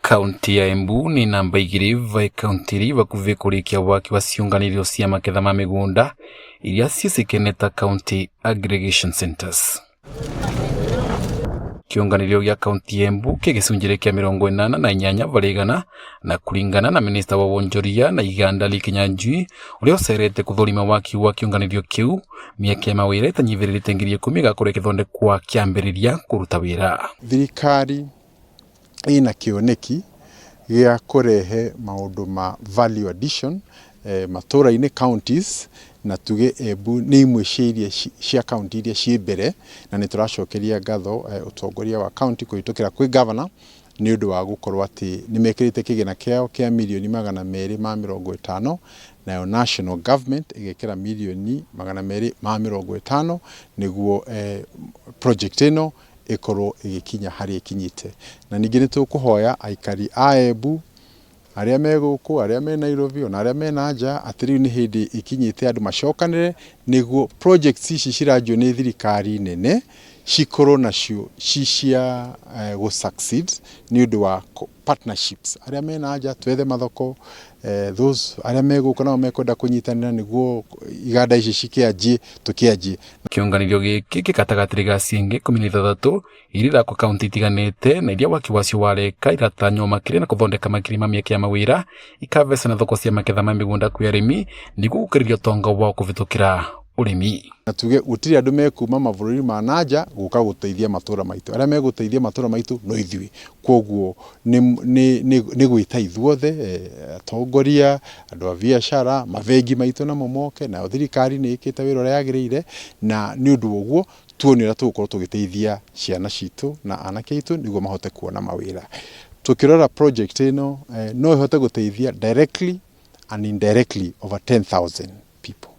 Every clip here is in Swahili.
Kaunti ya Embu ni namba 2 vai kaunti iri bakuve kurikia waki wa ciunganirio cia maketha ma migunda iria cicikeneta county aggregation centers. Kiunganirio gia kaunti ya Embu kigicunjire kia 88 varigana na kuringana na minista wa wonjoria na iganda Likinyanjui uria ucerete kuthurima waki wa kiunganirio kiu miaka mawira itanyiviririte ngiri 10 gakore kithondekwa kiambiriria kuruta wira. Thirikari ina kioneki gia kurehe maundu ma value addition matura-ini counties na tuge Embu ni imwe cia county iria cie mbere na ni turacokeria ngatho utongoria wa county kuitukira kwi governor ni undu wa gukorwo ati ni mekirite kigina kiao kia milioni 250 nayo national government igekira milioni 250 niguo project ino ikorwo igikinya hari ikinyite na ningi ni tukuhoya aikari a Embu aria meguku aria me Nairobi ona aria me nanja atiri ni hindi ikinyite andu macokanire niguo projects ici ciranjio ni thirikari nene cikorwo nacio cia go succeed ni undu wa partnerships aria me nanja twethe mathoko those aria meguku na mekwenda kunyitanira niguo iganda ici cikianjie tukianjie. Kiunganirio giki gikatagatiri ga cienge 13 irira kwa kaunti tiganete na iria waki wacio wareka iratanywo makiri na kuthondeka makiri ma miaka ya mawira ikavesa na thoko cia maketha ma migunda kwi arimi niguo gukiririo tonga wa kuvitukira urimi. Na tuge gutiri andu mekuma mavururi ma nanja guka guteithia matura maitu aria meguteithia matura maitu no ithui koguo ni gwita ithuothe atongoria andu a biashara mavengi maitu na momoke na thirikari ni ikite wira uria yagirire na ni undu uguo tuoni uria tugukorwo tugiteithia ciana citu na anake itu niguo mahote kuona mawira. Tukirora project ino no ihote guteithia directly and indirectly over 10,000 people.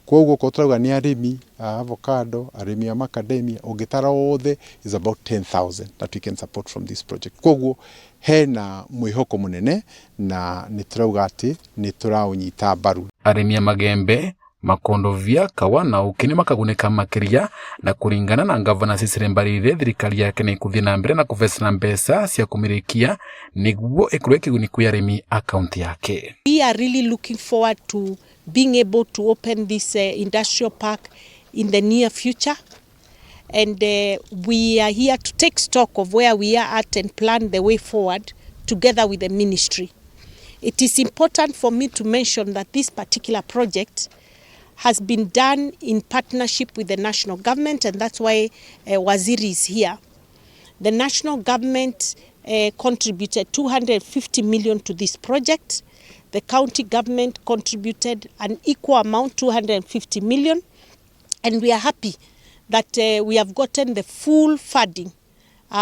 Koguo kotrauga ni arimi avocado arimi ya macadamia ugitara othe is about 10,000 that we can support from this project. Koguo hena mwihoko munene na nitrauga ati nituraũnyita mbaru. Arimi ya magembe makondovia kawa na ukini makaguneka makiria na kuringana na ngavana Cecily Mbarire thirikari yake ni kuthie na mbere na kuvesana mbeca cia kumirikia niguo ikurwe kiguni kwi arimi account yake. We are really looking forward to being able to open this industrial park in the near future, and we are here to take stock of where we are at and plan the way forward together with the ministry. It is important for me to mention that this particular project has been done in partnership with the national government, and that's why Waziri is here. The national government contributed 250 million to this project. The county government contributed an equal amount, 250 million, and we are happy that we have gotten the full funding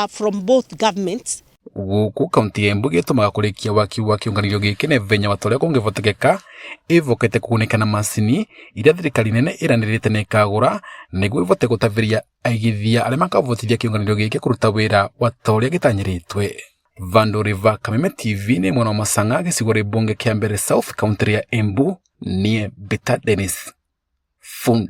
from both governments. Guku kaunti ya Embu gitumaga kurikia waki wa kiunganirio giki ne venya watoria kungivotekeka ivokete kuonekana masini iria thirikari nene iranirite na ikagura niguo ivote gutaviria aigithia aria makavotithia kiunganirio giki kuruta wira watoria gitanyiritwe. Vandu River Kameme TV ni mwana wa Masanga gicigore bunge kia mbere South County ya Embu nie Beta Dennis Fund